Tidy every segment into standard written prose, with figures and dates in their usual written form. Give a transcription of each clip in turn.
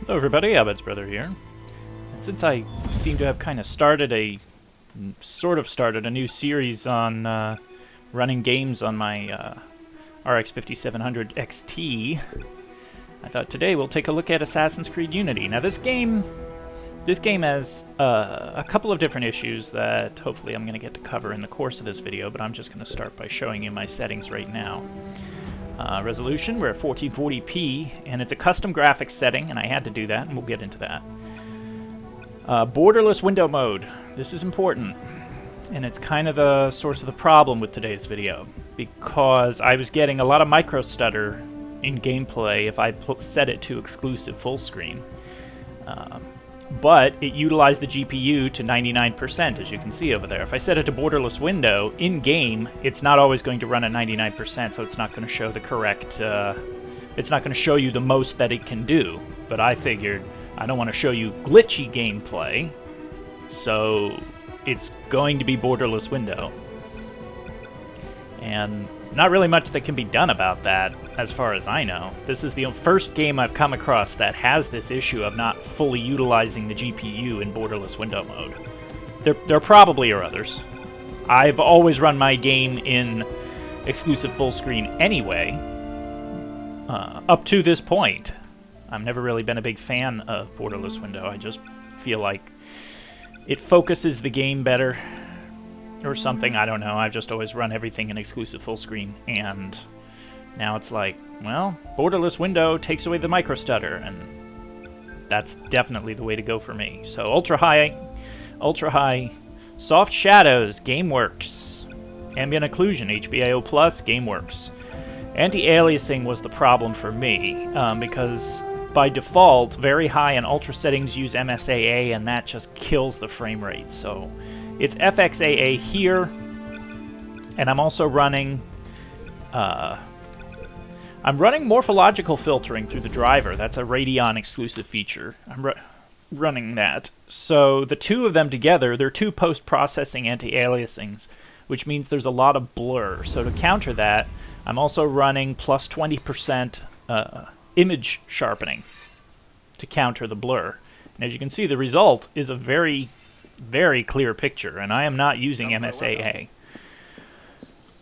Hello everybody, Abed's brother here. And since I seem to have kind of started a new series on running games on my RX 5700 XT, I thought today we'll take a look at Assassin's Creed Unity. Now this game has a couple of different issues that hopefully I'm going to get to cover in the course of this video, but I'm just going to start by showing you my settings right now. Resolution, we're at 1440p, and it's a custom graphics setting, and I had to do that, and we'll get into that. Borderless window mode. This is important, and it's kind of the source of the problem with today's video, because I was getting a lot of micro stutter in gameplay if I set it to exclusive full screen. But it utilized the GPU to 99%, as you can see over there. If I set it to borderless window, in-game, it's not always going to run at 99%, so it's not going to show the correct, it's not going to show you the most that it can do. But I figured, I don't want to show you glitchy gameplay, so it's going to be borderless window. And not really much that can be done about that, as far as I know. This is the first game I've come across that has this issue of not fully utilizing the GPU in borderless window mode. There probably are others. I've always run my game in exclusive full screen anyway, up to this point. I've never really been a big fan of borderless window. I just feel like it focuses the game better. Or something, I don't know. I've just always run everything in exclusive full screen, and now it's like, well, borderless window takes away the micro stutter, and that's definitely the way to go for me. So ultra high, soft shadows, game works. Ambient occlusion, HBAO plus, game works. Anti-aliasing was the problem for me, because by default, very high and ultra settings use MSAA, and that just kills the frame rate. So it's FXAA here, and I'm also running, morphological filtering through the driver. That's a Radeon exclusive feature. I'm running that. So the two of them together, they're two post-processing anti-aliasings, which means there's a lot of blur. So to counter that, I'm also running plus 20% image sharpening to counter the blur. And as you can see, the result is a very clear picture, and I am not using MSAA.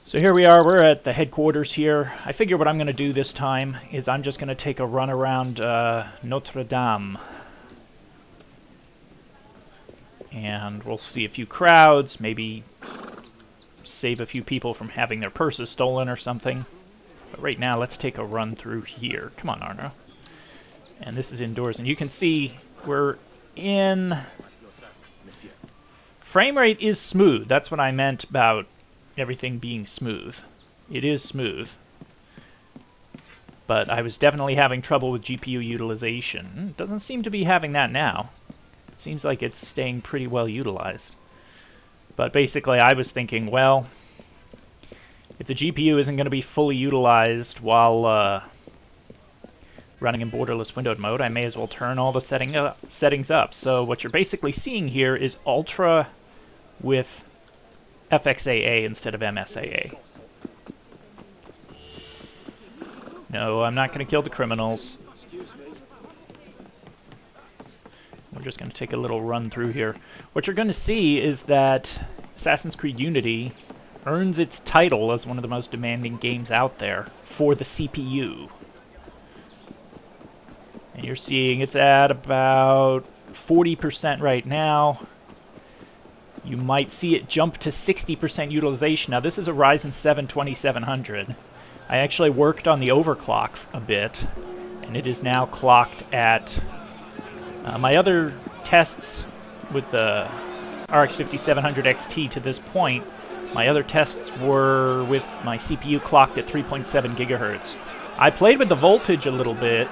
So here we are, we're at the headquarters here. I figure what I'm going to do this time is I'm just going to take a run around Notre Dame. And we'll see a few crowds, maybe save a few people from having their purses stolen or something. But right now, let's take a run through here. Come on, Arno. And this is indoors, and you can see we're in... Frame rate is smooth. That's what I meant about everything being smooth. It is smooth. But I was definitely having trouble with GPU utilization. It doesn't seem to be having that now. It seems like it's staying pretty well utilized. But basically I was thinking, well, if the GPU isn't going to be fully utilized while running in borderless windowed mode, I may as well turn all the settings up. So what you're basically seeing here is ultra with FXAA instead of MSAA. No, I'm not going to kill the criminals. We're just going to take a little run through here. What you're going to see is that Assassin's Creed Unity earns its title as one of the most demanding games out there for the CPU. And you're seeing it's at about 40% right now. You might see it jump to 60% utilization. Now, this is a Ryzen 7 2700. I actually worked on the overclock a bit, and it is now clocked at... my other tests with the RX 5700 XT to this point, my other tests were with my CPU clocked at 3.7 gigahertz. I played with the voltage a little bit,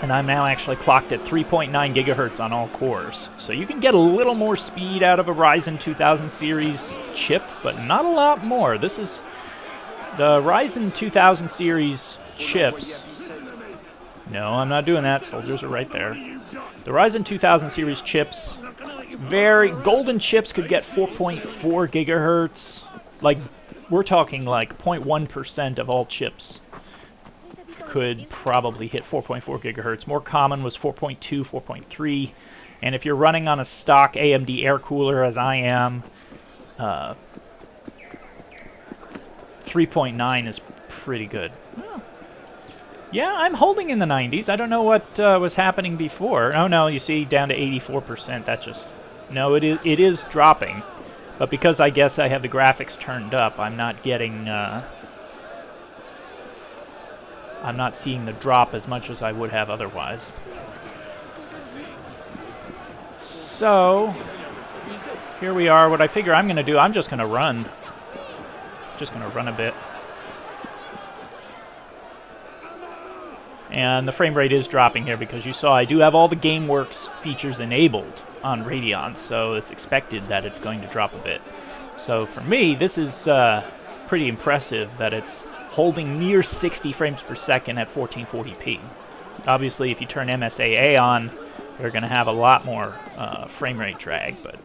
and I'm now actually clocked at 3.9 gigahertz on all cores. So you can get a little more speed out of a Ryzen 2000 series chip, but not a lot more. This is the Ryzen 2000 series chips. No, I'm not doing that. Soldiers are right there. The Ryzen 2000 series chips, golden chips could get 4.4 gigahertz. Like, we're talking like 0.1% of all chips could probably hit 4.4 gigahertz. More common was 4.2, 4.3. And if you're running on a stock AMD air cooler, as I am, 3.9 is pretty good. Oh. Yeah, I'm holding in the 90s. I don't know what was happening before. Oh no, you see, down to 84%. That just... No, it is dropping. But because I guess I have the graphics turned up, I'm not getting... I'm not seeing the drop as much as I would have otherwise. So, here we are. What I figure I'm going to do, I'm just going to run. Just going to run a bit. And the frame rate is dropping here because you saw I do have all the GameWorks features enabled on Radeon, so it's expected that it's going to drop a bit. So for me, this is pretty impressive that it's holding near 60 frames per second at 1440p. Obviously, if you turn MSAA on, you're going to have a lot more frame rate drag, but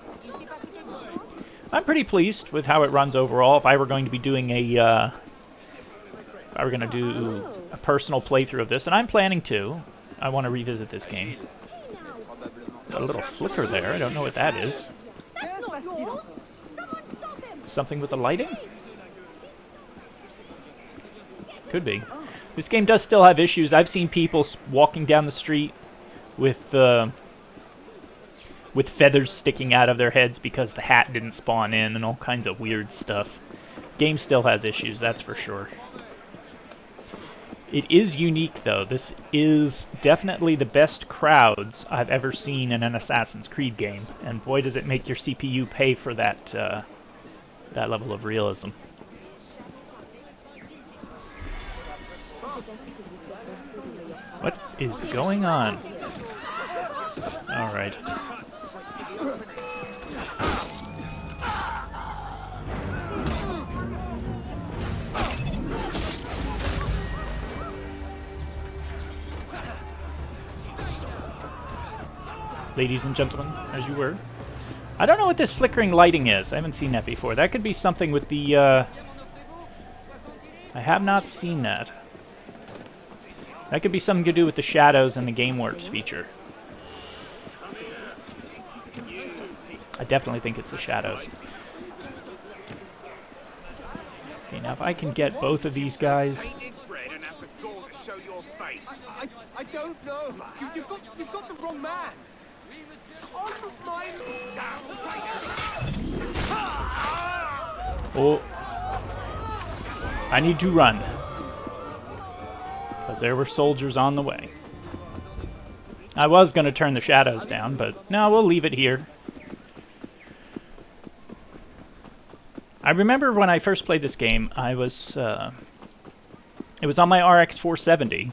I'm pretty pleased with how it runs overall. If I were going to be doing a personal playthrough of this, and I'm planning to, I want to revisit this game. Got a little flicker there. I don't know what that is. Something with the lighting? Could be. This game does still have issues. I've seen people walking down the street with feathers sticking out of their heads because the hat didn't spawn in and all kinds of weird stuff. Game still has issues, that's for sure. It is unique, though. This is definitely the best crowds I've ever seen in an Assassin's Creed game, and boy, does it make your CPU pay for that that level of realism. What is going on? All right. Ladies and gentlemen, as you were. I don't know what this flickering lighting is. I haven't seen that before. That could be something with the... I have not seen that. That could be something to do with the shadows and the GameWorks feature. I definitely think it's the shadows. Okay, now if I can get both of these guys... I don't know. You've got the wrong man. Oh. I need to run. Because there were soldiers on the way. I was going to turn the shadows down, but no, we'll leave it here. I remember when I first played this game, I was... it was on my RX 470,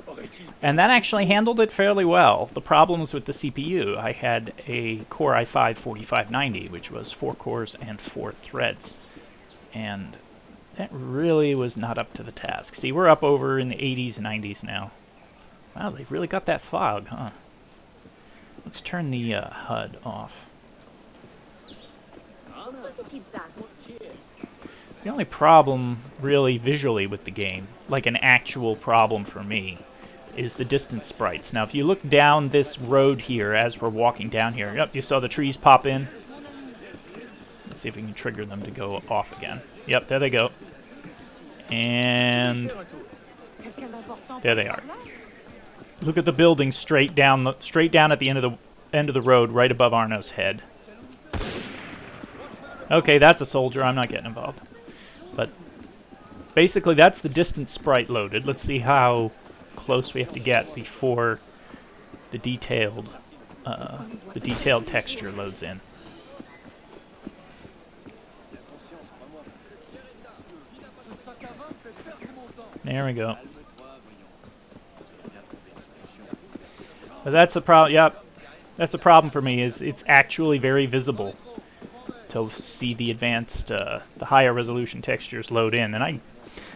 and that actually handled it fairly well. The problems with the CPU, I had a Core i5-4590, which was 4 cores and 4 threads, and that really was not up to the task. See, we're up over in the 80s and 90s now. Wow, they've really got that fog, huh? Let's turn the HUD off. The only problem, really, visually with the game, like an actual problem for me, is the distance sprites. Now, if you look down this road here as we're walking down here, yep, you saw the trees pop in. Let's see if we can trigger them to go off again. Yep, there they go. And there they are. Look at the building straight down at the end of the road, right above Arno's head. Okay, that's a soldier. I'm not getting involved. But basically, that's the distance sprite loaded. Let's see how close we have to get before the detailed texture loads in. There we go. But that's the problem. Yep, that's the problem for me. Is it's actually very visible to see the advanced, the higher resolution textures load in. And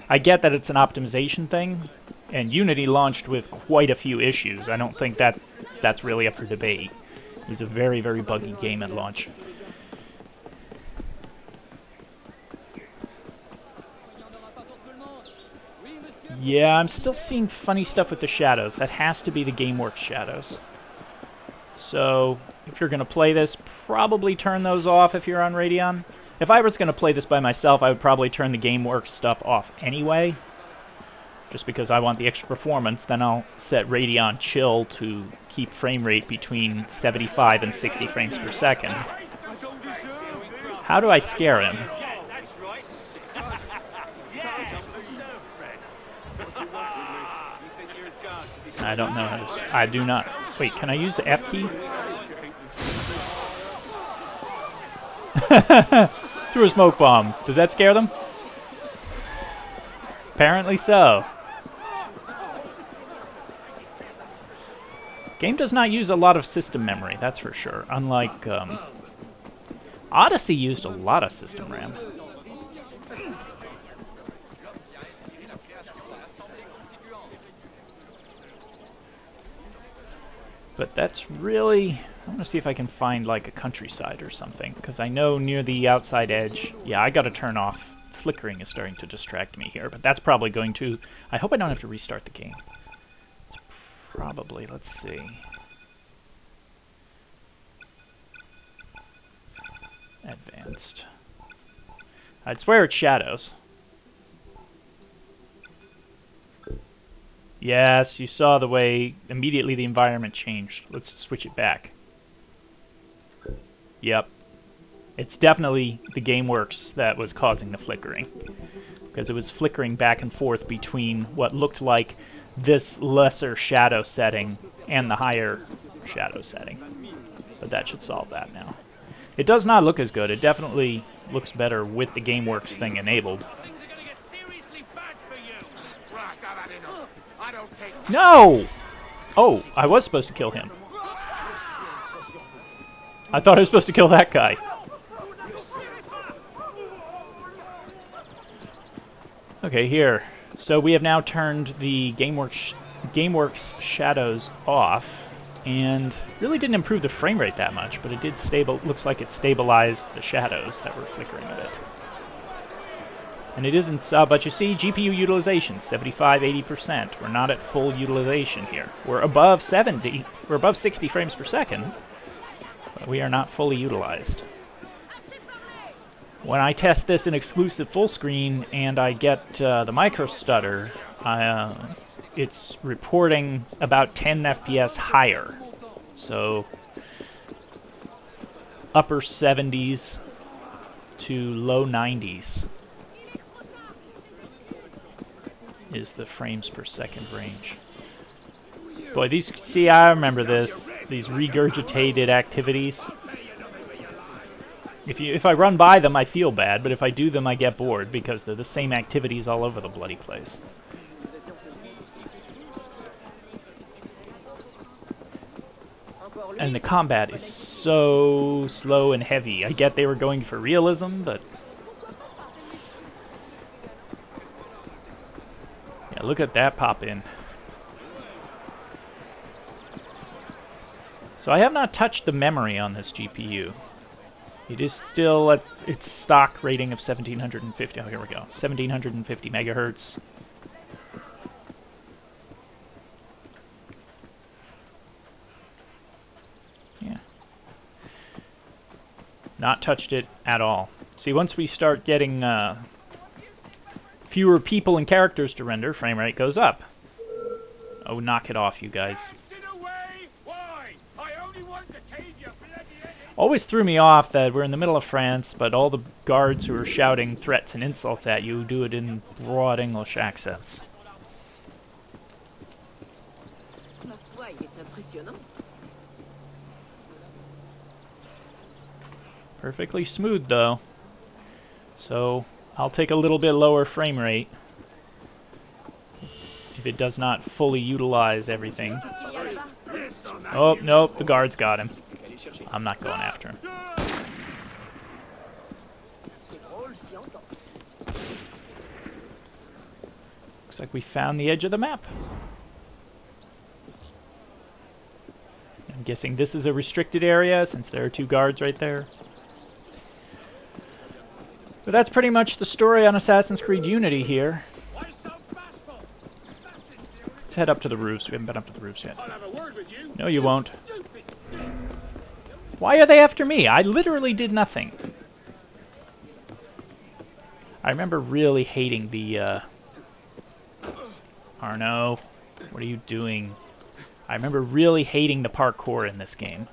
I get that it's an optimization thing, and Unity launched with quite a few issues. I don't think that's really up for debate. It was a very, very buggy game at launch. Yeah, I'm still seeing funny stuff with the shadows. That has to be the GameWorks shadows. So, if you're going to play this, probably turn those off if you're on Radeon. If I was going to play this by myself, I would probably turn the GameWorks stuff off anyway. Just because I want the extra performance, then I'll set Radeon Chill to keep frame rate between 75 and 60 frames per second. How do I scare him? I don't know. I do not. Wait, can I use the F key? Threw a smoke bomb. Does that scare them? Apparently so. Game does not use a lot of system memory, that's for sure. Unlike Odyssey used a lot of system RAM. But that's really... I want to see if I can find like a countryside or something, because I know near the outside edge... Yeah, I got to turn off. Flickering is starting to distract me here, but that's probably going to... I hope I don't have to restart the game. It's probably... Let's see. Advanced. I'd swear it's shadows. Yes, you saw the way immediately the environment changed. Let's switch it back. Yep. It's definitely the GameWorks that was causing the flickering. Because it was flickering back and forth between what looked like this lesser shadow setting and the higher shadow setting. But that should solve that now. It does not look as good. It definitely looks better with the GameWorks thing enabled. No! Oh, I was supposed to kill him. I thought I was supposed to kill that guy. Okay, here. So we have now turned the GameWorks shadows off, and really didn't improve the frame rate that much, but it did looks like it stabilized the shadows that were flickering a bit. And it isn't, but you see, GPU utilization, 75–80%. We're not at full utilization here. We're above 70, we're above 60 frames per second, but we are not fully utilized. When I test this in exclusive full screen and I get the micro stutter, it's reporting about 10 FPS higher. So upper 70s to low 90s is the frames per second range. Boy, these, see, I remember this, these regurgitated activities. If I run by them, I feel bad, but if I do them, I get bored because they're the same activities all over the bloody place. And the combat is so slow and heavy. I get they were going for realism, but... yeah, look at that pop in. So I have not touched the memory on this GPU. It is still at its stock rating of 1750. Oh, here we go. 1750 megahertz. Yeah. Not touched it at all. See, once we start getting fewer people and characters to render, frame rate goes up. Oh, knock it off, you guys. Always threw me off that we're in the middle of France, but all the guards who are shouting threats and insults at you do it in broad English accents. Perfectly smooth, though. So I'll take a little bit lower frame rate if it does not fully utilize everything. Oh, nope, the guards got him. I'm not going after him. Looks like we found the edge of the map. I'm guessing this is a restricted area since there are two guards right there. But that's pretty much the story on Assassin's Creed Unity here. Let's head up to the roofs. We haven't been up to the roofs yet. I'll have a word with you. No, you won't. Why are they after me? I literally did nothing. I remember really hating the, Arno, what are you doing? I remember really hating the parkour in this game.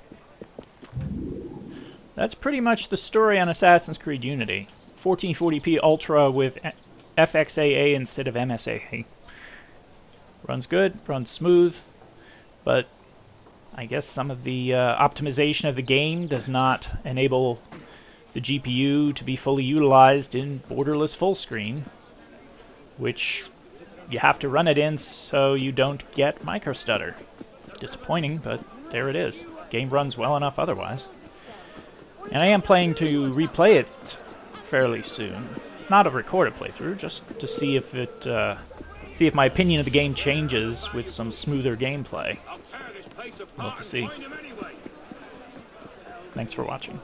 That's pretty much the story on Assassin's Creed Unity. 1440p Ultra with FXAA instead of MSAA. Runs good, runs smooth, but I guess some of the optimization of the game does not enable the GPU to be fully utilized in borderless full screen, which you have to run it in so you don't get microstutter. Disappointing, but there it is. Game runs well enough otherwise. And I am planning to replay it fairly soon. Not a recorded playthrough, just to see if it, see if my opinion of the game changes with some smoother gameplay. I'll tear this place apart Love to see. and find him anyway. Thanks for watching.